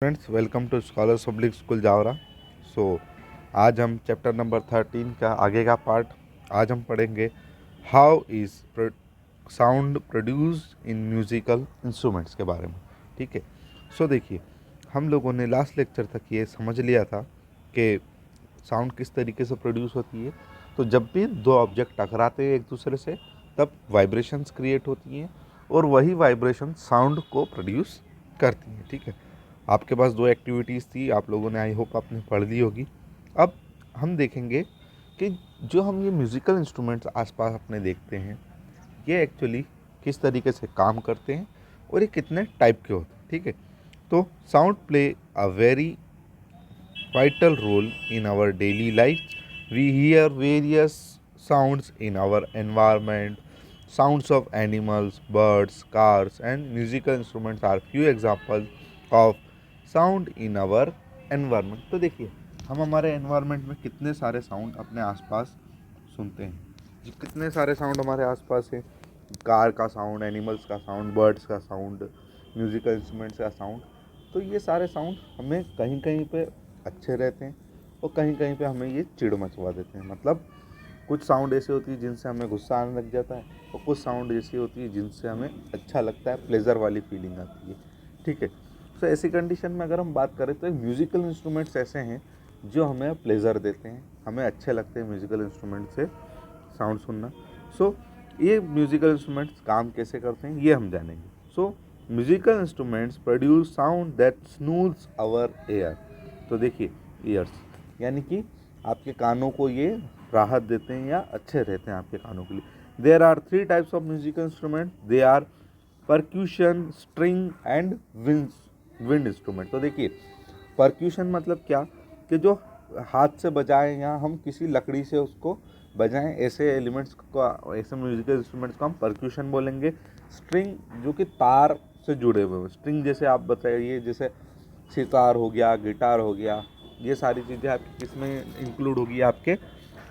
Friends, welcome to Scholars Public School Jaora. So आज हम chapter number 13 का आगे का पार्ट आज हम पढ़ेंगे। How is sound produced in musical instruments के बारे में। ठीक है। सो देखिए, हम लोगों ने लास्ट लेक्चर तक ये समझ लिया था कि साउंड किस तरीके से प्रोड्यूस होती है। तो जब भी दो ऑब्जेक्ट टकराते हैं एक दूसरे से, तब वाइब्रेशंस क्रिएट होती हैं और वही वाइब्रेशन साउंड को प्रोड्यूस करती हैं। ठीक है। आपके पास दो एक्टिविटीज़ थी, आप लोगों ने, आई होप आपने पढ़ ली होगी। अब हम देखेंगे कि जो हम ये म्यूज़िकल इंस्ट्रूमेंट्स आसपास अपने देखते हैं, ये एक्चुअली किस तरीके से काम करते हैं और ये कितने टाइप के होते हैं। ठीक है। तो sound play a very vital role in our daily life. We hear various sounds in our environment. Sounds of animals, birds, cars, and musical instruments are few examples of sound in our environment. तो देखिए, हम हमारे environment में कितने सारे sound अपने आसपास सुनते हैं। जी, कितने सारे साउंड हमारे आसपास है। कार का साउंड, एनिमल्स का साउंड, बर्ड्स का साउंड, म्यूज़िकल इंस्ट्रूमेंट्स का साउंड। तो ये सारे साउंड हमें कहीं कहीं पे अच्छे रहते हैं और कहीं कहीं पे हमें ये चिढ़ मचवा देते हैं। मतलब कुछ साउंड ऐसी होती है जिनसे हमें गुस्सा आने लग जाता है और कुछ साउंड ऐसी होती है जिनसे हमें अच्छा लगता है, प्लेजर वाली फीलिंग आती है। ठीक है। तो ऐसी कंडीशन में अगर हम बात करें तो म्यूज़िकल इंस्ट्रूमेंट्स ऐसे हैं जो हमें प्लेजर देते हैं, हमें अच्छे लगते हैं म्यूज़िकल इंस्ट्रूमेंट से साउंड सुनना। सो ये म्यूज़िकल इंस्ट्रूमेंट्स काम कैसे करते हैं ये हम जानेंगे। So musical instruments produce sound that soothes our air. तो देखिए, ईयर्स यानी कि आपके कानों को ये राहत देते हैं या अच्छे रहते हैं आपके कानों के लिए। There are three types of musical instrument. They are percussion, string and wind instrument. तो देखिए, परक्यूशन मतलब क्या कि जो हाथ से बजाएं या हम किसी लकड़ी से उसको बजाएं, ऐसे एलिमेंट्स को, ऐसे म्यूजिकल इंस्ट्रूमेंट्स को हम परक्यूशन बोलेंगे। स्ट्रिंग जो कि तार से जुड़े हुए हैं, स्ट्रिंग जैसे आप बताइए, जैसे सितार हो गया, गिटार हो गया, ये सारी चीज़ें आपकी किस में इंक्लूड होगी, आपके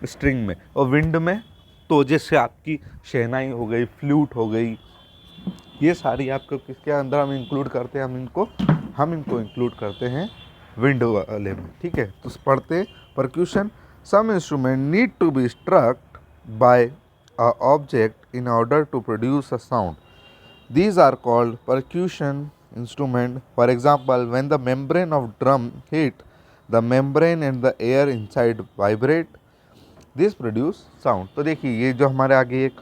स्ट्रिंग में। और विंड में तो जैसे आपकी शहनाई हो गई, फ्लूट हो गई, ये सारी आपको किसके अंदर हम इंक्लूड करते हैं, हम इनको इंक्लूड करते हैं विंड वाले में। ठीक है। तो पढ़ते percussion, some instrument need to be strucked by a object in order to produce a sound. These are called percussion instrument. For example, when the membrane of drum hit the membrane and the air inside vibrate, this produce sound. तो देखिए, ये जो हमारे आगे एक,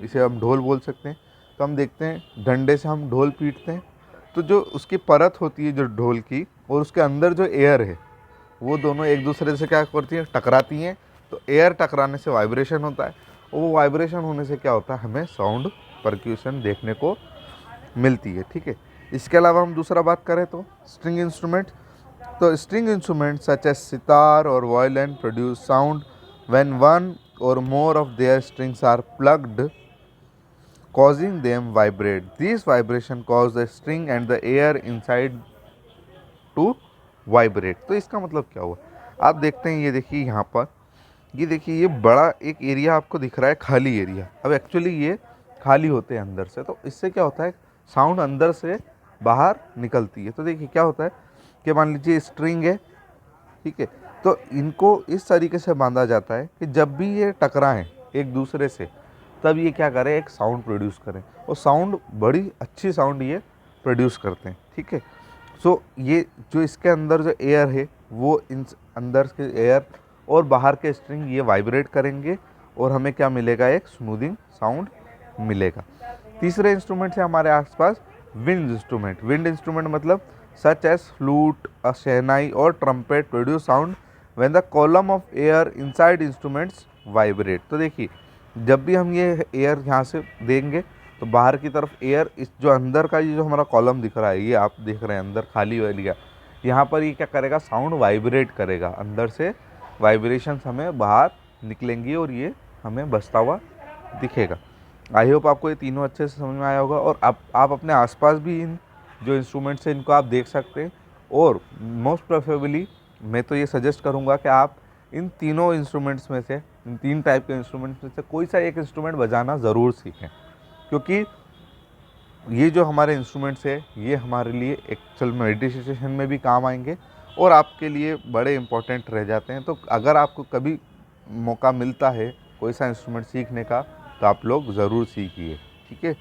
इसे हम ढोल बोल सकते हैं। तो हम देखते हैं डंडे से हम ढोल पीटते हैं, तो जो उसकी परत होती है जो ढोल की, और उसके अंदर जो एयर है, वो दोनों एक दूसरे से क्या करती हैं, टकराती हैं। तो एयर टकराने से वाइब्रेशन होता है और वो वाइब्रेशन होने से क्या होता है, हमें साउंड परक्यूशन देखने को मिलती है। ठीक है। इसके अलावा हम दूसरा बात करें तो स्ट्रिंग इंस्ट्रूमेंट। तो string instrument such as sitar और violin produce sound when one or more of their strings are plucked, causing them vibrate. These vibration cause the string and the air inside to vibrate. तो इसका मतलब क्या हुआ, आप देखते हैं, ये देखिए यहाँ पर, ये देखिए, ये बड़ा एक एरिया आपको दिख रहा है, खाली एरिया। अब एक्चुअली ये खाली होते हैं अंदर से, तो इससे क्या होता है, साउंड अंदर से बाहर निकलती है। तो देखिए क्या होता है कि मान लीजिए स्ट्रिंग है, ठीक है, तो इनको इस तरीके से बांधा जाता है कि जब भी ये टकराएं एक दूसरे से, तब ये क्या करें, एक साउंड प्रोड्यूस करें, और साउंड, बड़ी अच्छी साउंड ये प्रोड्यूस करते हैं। ठीक है। सो ये जो इसके अंदर जो एयर है, वो इन अंदर के एयर और बाहर के स्ट्रिंग ये वाइब्रेट करेंगे और हमें क्या मिलेगा, एक स्मूथिंग साउंड मिलेगा। तीसरे इंस्ट्रूमेंट है हमारे आसपास विंड इंस्ट्रूमेंट। विंड इंस्ट्रूमेंट मतलब सच एज फ्लूट, अ शहनाई और trumpet produce sound when the column of air inside instruments vibrate. तो देखिए, जब भी हम ये एयर यहाँ से देंगे तो बाहर की तरफ एयर, इस जो अंदर का ये जो हमारा कॉलम दिख रहा है, ये आप देख रहे हैं अंदर खाली एरिया, यहाँ पर ये क्या करेगा, साउंड वाइब्रेट करेगा, अंदर से वाइब्रेशंस हमें बाहर निकलेंगी और ये हमें बजता हुआ दिखेगा। आई होप आपको ये तीनों अच्छे से समझ में आया होगा। और आप अपने आसपास भी इन जो इंस्ट्रूमेंट्स हैं इनको आप देख सकते हैं। और मोस्ट प्रेफरेबली मैं तो ये सजेस्ट करूँगा कि आप इन तीनों इंस्ट्रूमेंट्स में से, इन तीन टाइप के इंस्ट्रूमेंट्स में से कोई सा एक इंस्ट्रूमेंट बजाना ज़रूर सीखें, क्योंकि ये जो हमारे इंस्ट्रूमेंट्स है ये हमारे लिए एक्चुअल मेडिटेशन में भी काम आएंगे और आपके लिए बड़े इम्पोर्टेंट रह जाते हैं। तो अगर आपको कभी मौका मिलता है कोई सा इंस्ट्रूमेंट सीखने का तो आप लोग ज़रूर सीखिए, ठीक है।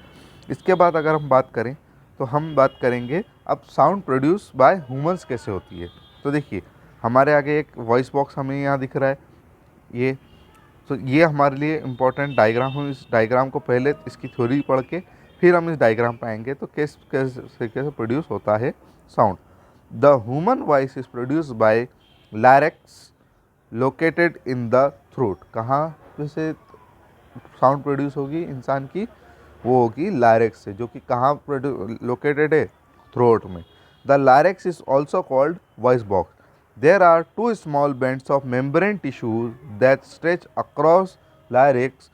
इसके बाद अगर हम बात करें तो हम बात करेंगे अब साउंड प्रोड्यूस बाय ह्यूमंस कैसे होती है। तो देखिए हमारे आगे एक वॉइस बॉक्स हमें यहाँ दिख रहा है, ये तो ये हमारे लिए इम्पोर्टेंट डायग्राम। हम इस डायग्राम को पहले इसकी थ्योरी पढ़ के फिर हम इस डायग्राम पे आएंगे। तो कैसे प्रोड्यूस होता है sound. The human voice is produce by larynx located in the throat. कहाँ से साउंड प्रोड्यूस होगी इंसान की, वो होगी लैरिक्स से, जो कि कहाँ लोकेटेड है, थ्रोट में। The larynx is also called voice box. There are two small bands of membrane tissue that stretch across larynx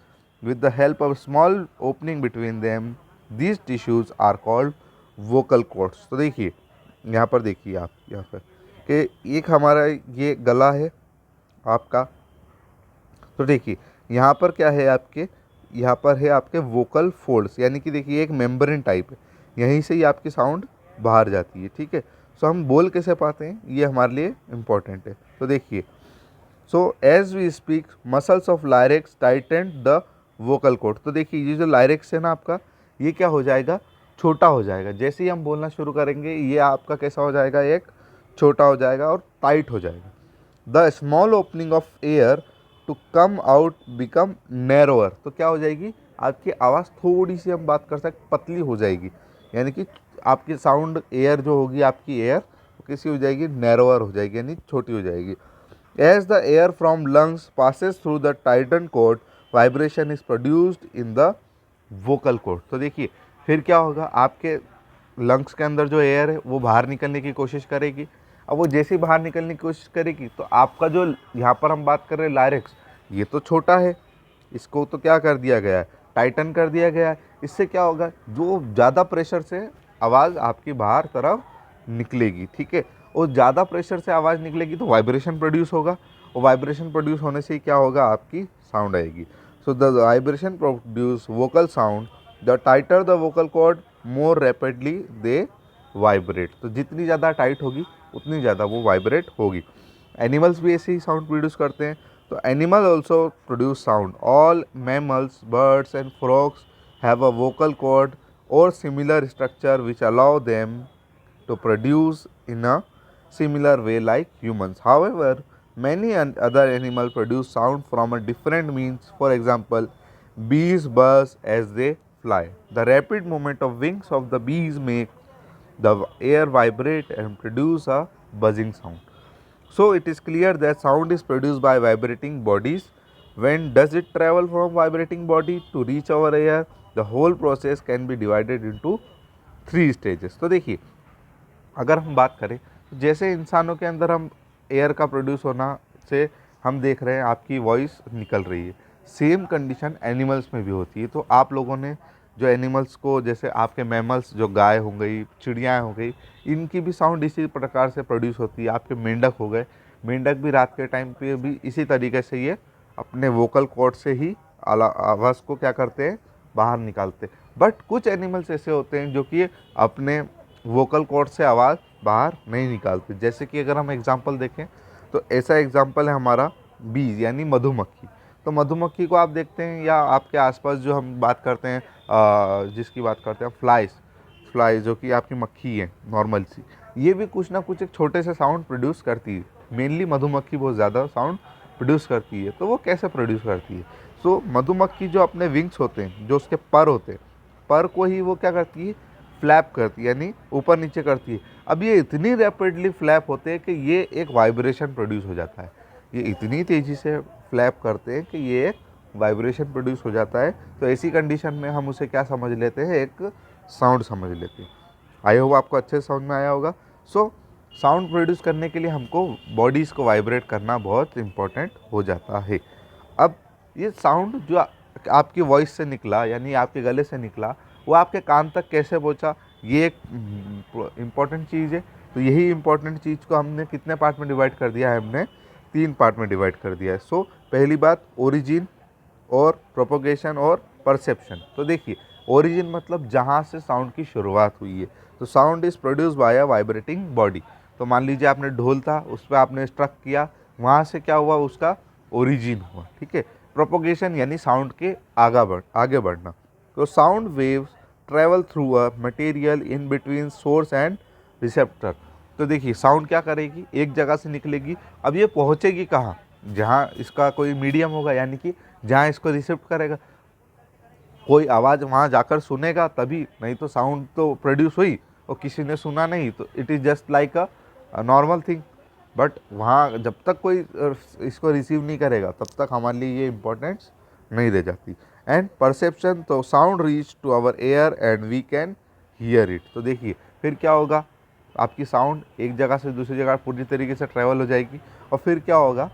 with the help of a small opening between them. These tissues are called vocal cords. तो देखिए यहाँ पर देखिए आप यहाँ पर कि एक हमारा ये गला है आपका। तो देखिए यहाँ पर क्या है आपके, यहाँ पर है आपके वोकल फोल्ड्स, यानी कि देखिए एक मेम्ब्रेन टाइप है, यहीं से ही आपकी साउंड बाहर जाती है, ठीक है। सो हम बोल कैसे पाते हैं ये हमारे लिए इम्पॉर्टेंट है। तो देखिए so as we speak muscles of larynx tightened the vocal cord. तो देखिए ये जो लायरेक्स है ना आपका, ये क्या हो जाएगा, छोटा हो जाएगा। जैसे ही हम बोलना शुरू करेंगे ये आपका कैसा हो जाएगा, एक छोटा हो जाएगा और टाइट हो जाएगा। The small opening of air to come out become narrower. तो क्या हो जाएगी, आपकी आवाज़ थोड़ी सी हम बात कर सकते पतली हो जाएगी, यानी कि आपकी साउंड एयर जो होगी आपकी एयर कैसी हो जाएगी, नैरोअर हो जाएगी, यानी छोटी हो जाएगी। As the air from lungs passes through the tighten cord vibration is produced in the vocal cord. तो देखिए फिर क्या होगा, आपके लंग्स के अंदर जो एयर है वो बाहर निकलने की कोशिश करेगी। अब वो जैसे ही बाहर निकलने की कोशिश करेगी तो आपका जो यहाँ पर हम बात कर रहे हैं लायरेक्स, ये तो छोटा है, इसको तो क्या कर दिया गया है, टाइटन कर दिया गया है। इससे क्या होगा, जो ज़्यादा प्रेशर से आवाज़ आपकी बाहर तरफ निकलेगी, ठीक है। और ज़्यादा प्रेशर से आवाज़ निकलेगी तो वाइब्रेशन प्रोड्यूस होगा, और वाइब्रेशन प्रोड्यूस होने से ही क्या होगा, आपकी साउंड आएगी। So the vibration produce vocal sound. The tighter the vocal cord more rapidly they vibrate. तो जितनी ज़्यादा टाइट होगी उतनी ज़्यादा वो वाइब्रेट होगी। एनिमल्स भी ऐसे ही साउंड प्रोड्यूस करते हैं। तो animal also produce sound. All mammals, birds and frogs have a vocal cord or similar structure which allow them to produce in a similar way like humans. However, many other animals produce sound from a different means. For example, bees buzz as they fly. The rapid movement of wings of the bees make the air vibrate and produce a buzzing sound. So it is clear that sound is produced by vibrating bodies. When does it travel from vibrating body to reach our ear? The whole process can be divided into 3 stages. तो देखिए अगर हम बात करें तो जैसे इंसानों के अंदर हम एयर का प्रोड्यूस होना से हम देख रहे हैं आपकी वॉइस निकल रही है, सेम कंडीशन एनिमल्स में भी होती है। तो आप लोगों ने जो एनिमल्स को, जैसे आपके मैमल्स जो गाय हो गई, चिड़ियाँ हो गई, इनकी भी साउंड इसी प्रकार से प्रोड्यूस होती है। आपके मेंढक हो गए, मेंढक भी रात के टाइम पे भी इसी तरीके से ये अपने वोकल कॉर्ड से ही आवाज़ को क्या करते हैं, बाहर निकालते। बट कुछ एनिमल्स ऐसे होते हैं जो कि अपने वोकल कॉर्ड से आवाज़ बाहर नहीं निकालते। जैसे कि अगर हम एग्जांपल देखें तो ऐसा एग्जांपल है हमारा बीज यानी मधुमक्खी। तो मधुमक्खी को आप देखते हैं या आपके आसपास जो हम बात करते हैं जिसकी बात करते हैं फ्लाई जो कि आपकी मक्खी है नॉर्मल सी, ये भी कुछ ना कुछ एक छोटे से साउंड प्रोड्यूस करती है। मेनली मधुमक्खी बहुत ज़्यादा साउंड प्रोड्यूस करती है। तो वो कैसे प्रोड्यूस करती है, सो मधुमक्खी जो अपने विंग्स होते हैं, जो उसके पर होते हैं, पर को ही वो क्या करती है, फ्लैप करती है, यानी ऊपर नीचे करती है। अब ये इतनी रैपिडली फ्लैप होते हैं कि ये एक वाइब्रेशन प्रोड्यूस हो जाता है। ये इतनी तेज़ी से फ्लैप करते हैं कि ये एक वाइब्रेशन प्रोड्यूस हो जाता है। तो ऐसी कंडीशन में हम उसे क्या समझ लेते हैं, एक साउंड समझ लेते हैं। आई होप आपको अच्छे से समझ में आया होगा। सो साउंड प्रोड्यूस करने के लिए हमको बॉडीज़ को वाइब्रेट करना बहुत इम्पोर्टेंट हो जाता है। अब ये साउंड जो आपकी वॉइस से निकला, यानी आपके गले से निकला, वो आपके कान तक कैसे पहुंचा, ये एक इम्पॉर्टेंट चीज़ है। तो यही इम्पॉर्टेंट चीज़ को हमने कितने पार्ट में डिवाइड कर दिया है, हमने 3 पार्ट में डिवाइड कर दिया है। सो पहली बात ओरिजिन और प्रोपोगेशन और परसेप्शन। तो देखिए ओरिजिन मतलब जहाँ से साउंड की शुरुआत हुई है। तो sound is produce by a vibrating body. तो मान लीजिए आपने ढोल था, उस पर आपने स्ट्रक किया, वहाँ से क्या हुआ, उसका ओरिजिन हुआ, ठीक है। प्रोपोगेशन यानी साउंड के आगे बढ़ना। तो sound waves travel through a material in between source and receptor. तो देखिए साउंड क्या करेगी, एक जगह से निकलेगी, अब ये पहुँचेगी कहाँ, जहाँ इसका कोई मीडियम होगा, यानी कि जहाँ इसको रिसेप्ट करेगा, कोई आवाज़ वहाँ जाकर सुनेगा तभी, नहीं तो साउंड तो प्रोड्यूस हुई और किसी ने सुना नहीं, तो it is just like a normal thing. But वहाँ जब तक कोई इसको रिसीव नहीं करेगा तब तक हमारे लिए ये इम्पोर्टेंस नहीं रह जाती। एंड परसेप्शन, तो sound reach to our ear and we can hear it. तो देखिए फिर क्या होगा, आपकी साउंड एक जगह से दूसरी जगह पूरी तरीके से ट्रैवल हो जाएगी और फिर क्या होगा,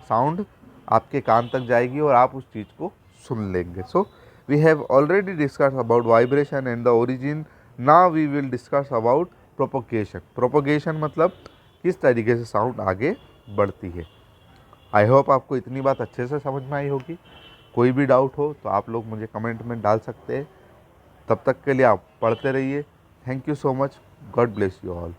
साउंड आपके कान तक जाएगी और आप उस चीज़ को सुन लेंगे। So we have already discuss about vibration and the origin. Now we will discuss about propagation. Propagation मतलब किस तरीके से साउंड आगे बढ़ती है। आई होप आपको इतनी बात अच्छे से समझ में आई होगी। कोई भी डाउट हो तो आप लोग मुझे कमेंट में डाल सकते हैं। तब तक के लिए आप पढ़ते रहिए। Thank you so much. God bless you all.